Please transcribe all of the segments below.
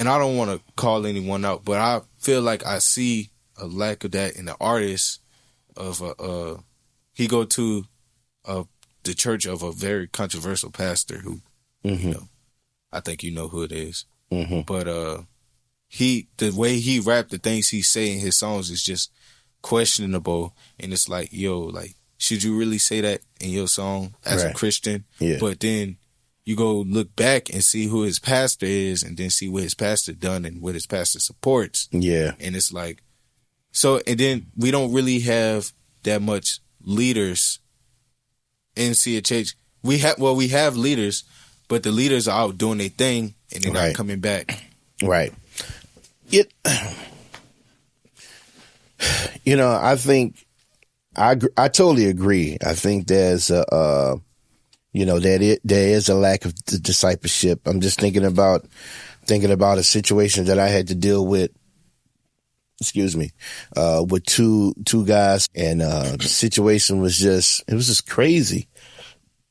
and I don't want to call anyone out, but I feel like I see a lack of that in the artist of he go to the church of a very controversial pastor who, you know, I think you know who it is. But the way he rap, the things he say in his songs is just questionable, and it's like, yo, like, should you really say that in your song as a Christian? Yeah. But then you go look back and see who his pastor is, and then see what his pastor done and what his pastor supports. Yeah. And it's like, so, and then we don't really have that much leaders in CHH. We have leaders, but the leaders are out doing their thing and they're not coming back. Right. You know, I think I totally agree. I think there's there is a lack of discipleship. I'm just thinking about a situation that I had to deal with. Excuse me, with two guys, and the situation was just crazy.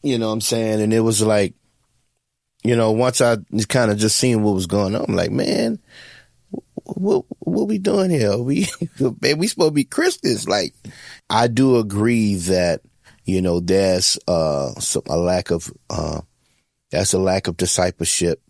You know what I'm saying? And it was like, you know, once I kind of just seen what was going on, I'm like, man, what we doing here? We supposed to be Christians. Like, I do agree that, you know, there's a lack of discipleship.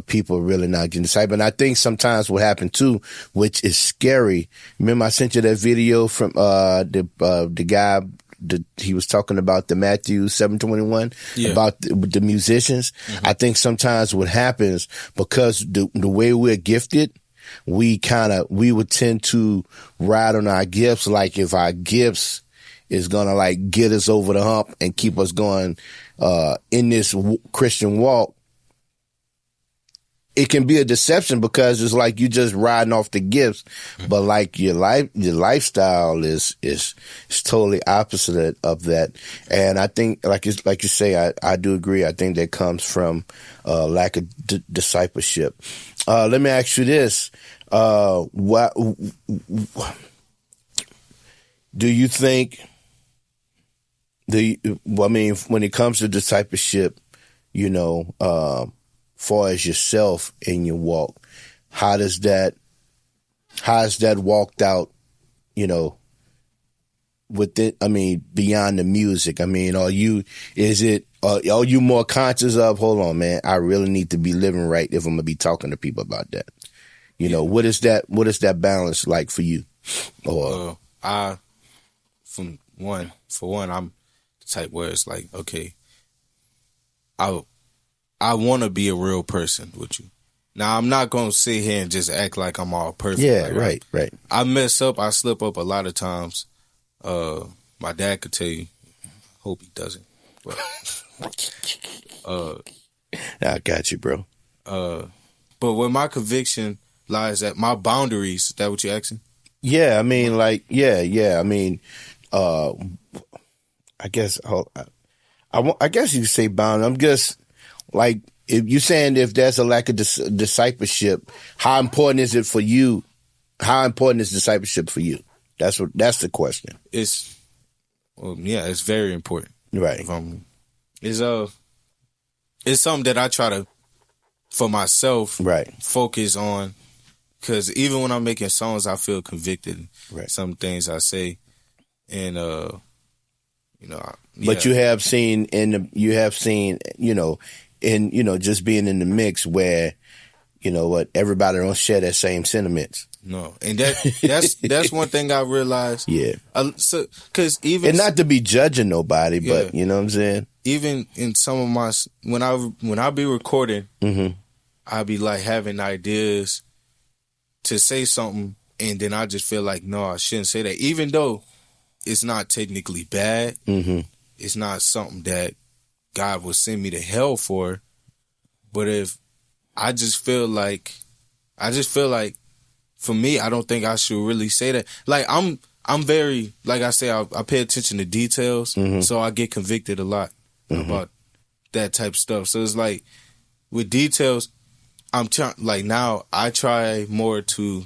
People really not getting discipled. And I think sometimes what happened too, which is scary. Remember I sent you that video from the guy that he was talking about the Matthew 7:21 about the musicians. I think sometimes what happens, because the way we're gifted, we would tend to ride on our gifts. Like, if our gifts is gonna like get us over the hump and keep us going in this Christian walk, it can be a deception, because it's like you just riding off the gifts, but like your lifestyle is totally opposite of that. And I think, like you say, I do agree. I think that comes from lack of discipleship. Let me ask you this: what do you think? When it comes to discipleship, you know, far as yourself in your walk, how is that walked out, you know, with it? I mean, beyond the music. I mean, are you more conscious of, hold on, man, I really need to be living right if I'm gonna be talking to people about that? You know, what is that balance like for you? Or for one, I'm the type where it's like, okay, I want to be a real person with you. Now, I'm not going to sit here and just act like I'm all perfect. Yeah, like, right. I mess up. I slip up a lot of times. My dad could tell you. Hope he doesn't. But, I got you, bro. But where my conviction lies at, my boundaries, is that what you're asking? Yeah, I mean, like, yeah. I mean, I guess you could say bound. I'm just... like, if you're saying if there's a lack of discipleship, how important is it for you? How important is discipleship for you? That's the question. It's very important. Right. It's something that I try to, for myself, focus on, because even when I'm making songs, I feel convicted. Right. Some things I say, and you know. But you have seen, you know. And, you know, just being in the mix where, you know what, everybody don't share that same sentiments. No. And that's one thing I realized. Yeah. So, cause even. And not to be judging nobody, but you know what I'm saying? Even in some of my, when I be recording, I be like having ideas to say something, and then I just feel like, no, I shouldn't say that. Even though it's not technically bad, it's not something that God will send me to hell for, but if I just feel like for me, I don't think I should really say that. Like, I'm very, like I say, I pay attention to details, so I get convicted a lot about that type of stuff. So it's like, with details, I'm trying, like, now I try more to,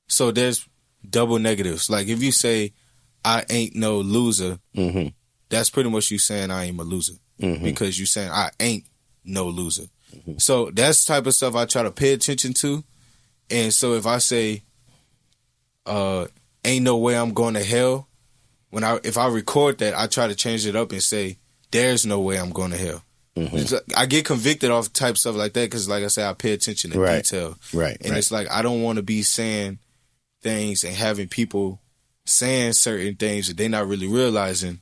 so there's double negatives. Like, if you say, I ain't no loser, that's pretty much you saying I am a loser. Because you saying I ain't no loser. So that's the type of stuff I try to pay attention to. And so if I say, ain't no way I'm going to hell, if I record that, I try to change it up and say, there's no way I'm going to hell. I get convicted off type stuff like that because, like I said, I pay attention to detail. Right. And it's like I don't want to be saying things and having people saying certain things that they're not really realizing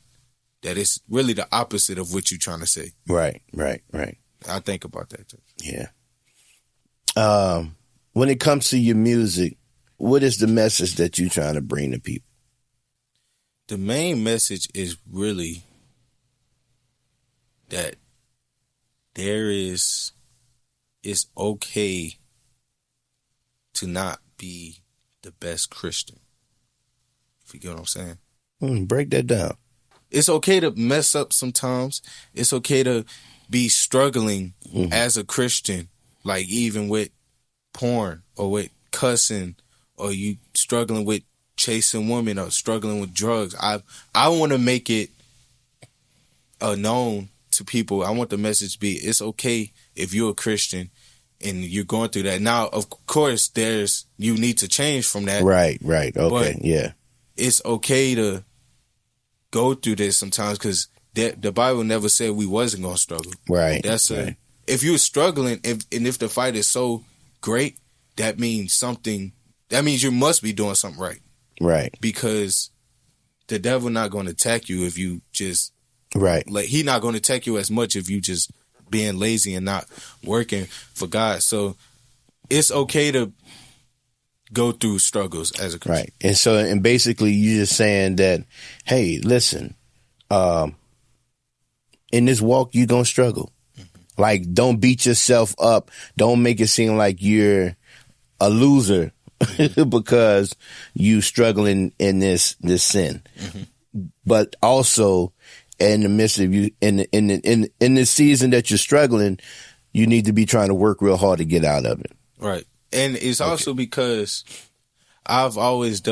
that it's really the opposite of what you're trying to say. Right. I think about that too. Yeah. When it comes to your music, what is the message that you're trying to bring to people? The main message is really that it's okay to not be the best Christian. If you get what I'm saying. Break that down. It's okay to mess up sometimes. It's okay to be struggling as a Christian, like even with porn or with cussing, or you struggling with chasing women or struggling with drugs. I want to make it known to people. I want the message to be, it's okay if you're a Christian and you're going through that. Now, of course, you need to change from that. Right. Okay, yeah. It's okay to go through this sometimes because the Bible never said we wasn't going to struggle. Right. If you're struggling, if the fight is so great, that means you must be doing something right. Right. Because the devil not going to attack you if you just... Right. Like, he not going to attack you as much if you just being lazy and not working for God. So it's okay to go through struggles as a Christian. Right. And basically you're just saying that, hey, listen, in this walk, you're going to struggle. Like, don't beat yourself up. Don't make it seem like you're a loser because you struggling in this sin. But also, in the midst of you, in this season that you're struggling, you need to be trying to work real hard to get out of it. Right. And it's also because I've always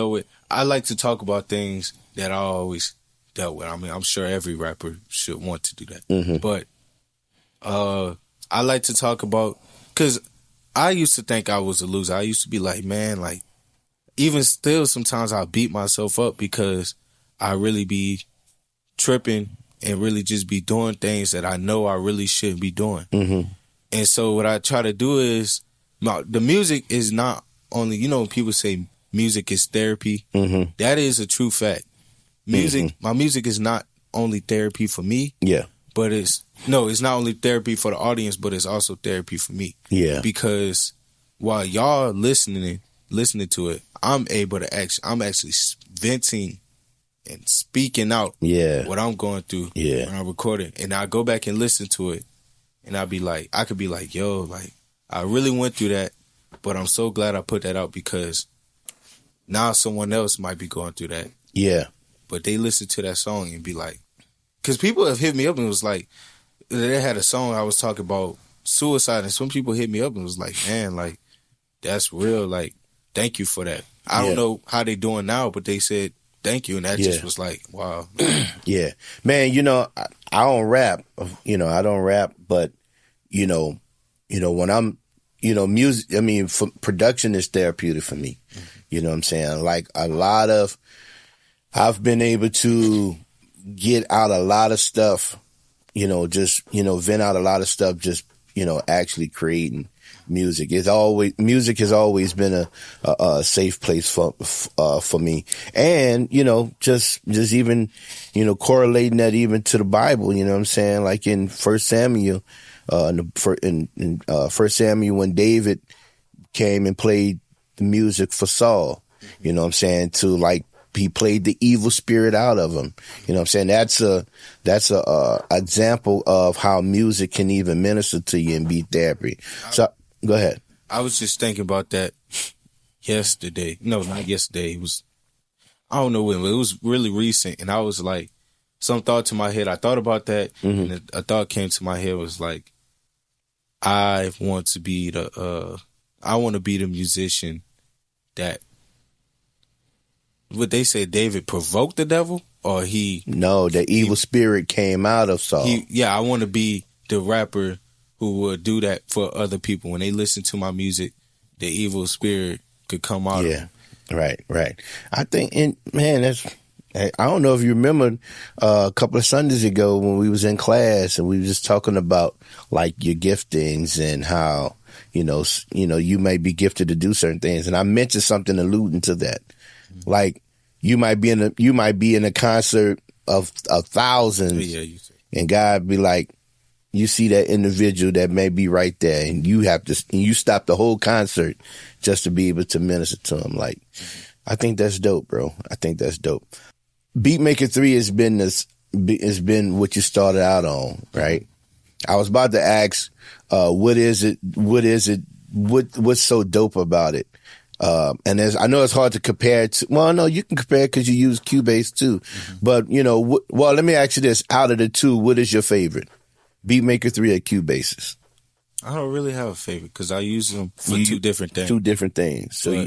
I like to talk about things that I always dealt with. I mean, I'm sure every rapper should want to do that. But I like to talk about, because I used to think I was a loser. I used to be like, man, like, even still sometimes I beat myself up because I really be tripping and really just be doing things that I know I really shouldn't be doing. And so what I try to do is, the music is not only, when people say music is therapy, that is a true fact. My music is not only therapy for me, but it's not only therapy for the audience, but it's also therapy for me. Yeah. Because while y'all listening to it, I'm actually venting and speaking out what I'm going through when I'm recording. And I go back and listen to it, and I could be like, yo, like, I really went through that, but I'm so glad I put that out because now someone else might be going through that. Yeah. But they listen to that song and be like, because people have hit me up and was like, they had a song I was talking about suicide, and some people hit me up and was like, man, like, that's real. Like, thank you for that. I don't know how they doing now, but they said thank you, and that just was like, wow. Yeah. Man, I don't rap. I don't rap, but, when I'm, music, I mean, production is therapeutic for me. You know what I'm saying? Like, I've been able to get out a lot of stuff, vent out a lot of stuff, just, actually creating music. Music has always been a safe place for me. And, just even, correlating that even to the Bible, you know what I'm saying? Like in 1 Samuel, in 1 Samuel, when David came and played the music for Saul, you know what I'm saying? To like, he played the evil spirit out of him. You know what I'm saying? That's a example of how music can even minister to you and be therapy. So go ahead. I was just thinking about that yesterday. No, not yesterday. It was, I don't know when, but it was really recent. And I was like, some thought to my head. I thought about that. And a thought came to my head was like, I want to be the musician that, what they said, David provoked the devil, or No, the evil spirit came out of Saul. I want to be the rapper who would do that for other people. When they listen to my music, the evil spirit could come out of them. Right. I think, I don't know if you remember a couple of Sundays ago when we was in class and we were just talking about like your giftings and how, you may be gifted to do certain things. And I mentioned something alluding to that. Mm-hmm. Like you might be in a concert of thousands, and God be like, you see that individual that may be right there, and you stop the whole concert just to be able to minister to him. Like, I think that's dope, bro. I think that's dope. Beatmaker 3 has been what you started out on, right? I was about to ask, what's so dope about it? And I know it's hard to compare it to, well, no, you can compare it because you use Cubase too. Mm-hmm. But, let me ask you this. Out of the two, what is your favorite? Beatmaker 3 or Cubases? I don't really have a favorite because I use them for two different things. Two different things. So,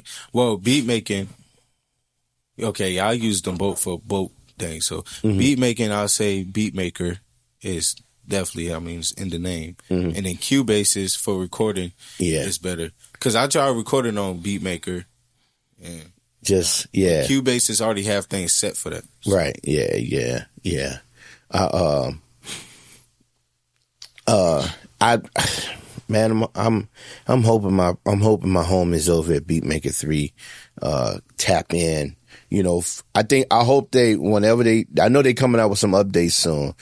beat making, okay, I use them both for both things. So beat making, I'll say Beatmaker is definitely, it's in the name. Mm-hmm. And then Cubases for recording is better. Because I tried recording on Beatmaker and Cubases already have things set for that. So. Right. Yeah. I'm hoping my homies over at Beatmaker 3 tap in. I hope I know they coming out with some updates soon.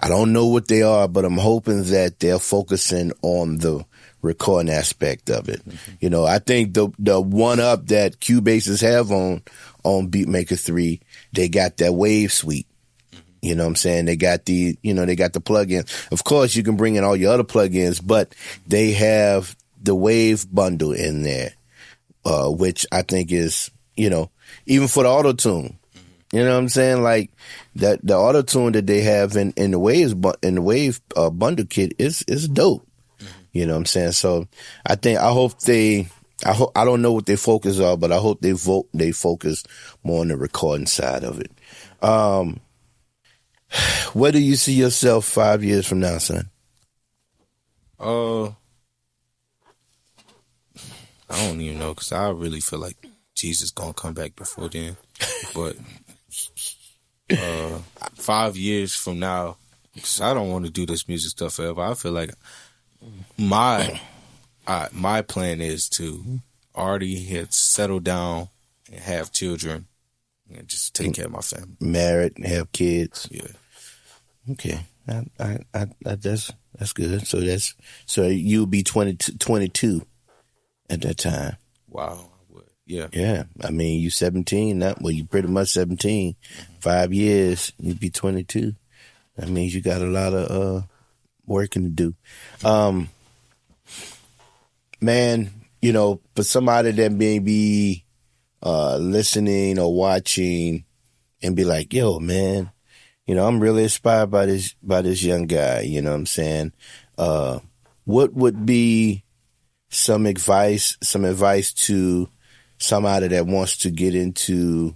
I don't know what they are, but I'm hoping that they're focusing on the recording aspect of it. Mm-hmm. I think the one up that Cubases have on Beatmaker 3, they got that Wave suite. You know what I'm saying? They got the plugins. Of course, you can bring in all your other plugins, but they have the Wave bundle in there, which I think is, even for the auto-tune. You know what I'm saying? Like that, the auto-tune that they have in the Wave bundle kit is dope. Mm-hmm. You know what I'm saying? So I don't know what their focus are, but I hope they focus more on the recording side of it. Where do you see yourself 5 years from now, son? I don't even know, because I really feel like Jesus gonna come back before then. But 5 years from now, because I don't want to do this music stuff forever. I feel like my plan is to already have settled down and have children and just take care of my family. Married and have kids. Yeah. Okay. That's good. So you'll be 22 at that time. Wow. Yeah. Yeah. You 17 now. Well, you pretty much 17. 5 years, you'd be 22. That means you got a lot of working to do. Man, for somebody that may be listening or watching and be like, yo, man, I'm really inspired by this young guy. You know what I'm saying? What would be some advice to somebody that wants to get into,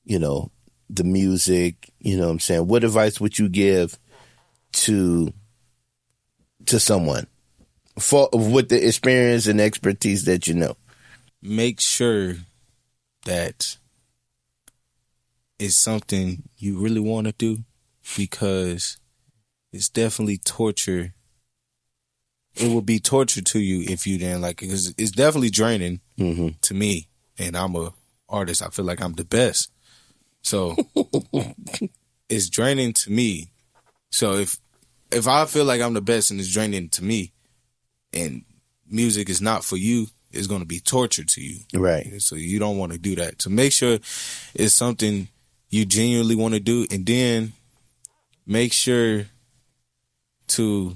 the music? You know what I'm saying? What advice would you give to someone with the experience and expertise that you know? Make sure that it's something you really want to do, because it's definitely torture. It will be torture to you if you didn't like it, because it's definitely draining to me. And I'm a artist. I feel like I'm the best. So it's draining to me. So if I feel like I'm the best and it's draining to me, and music is not for you, it's going to be torture to you. Right. So you don't want to do that. So make sure it's something you genuinely want to do, and then make sure to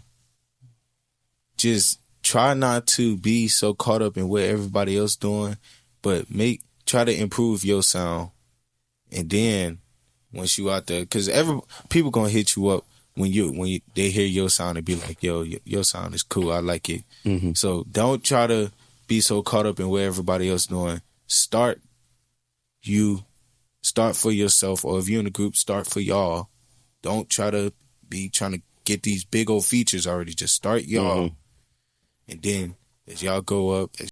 just try not to be so caught up in what everybody else doing, but try to improve your sound. And then once you out there, because people gonna hit you up when they hear your sound and be like, yo, your sound is cool, I like it. Mm-hmm. So don't try to be so caught up in what everybody else doing. Start for yourself, or if you're in a group, start for y'all. Don't try to be trying to get these big old features already. Just start y'all, and then as y'all go up, as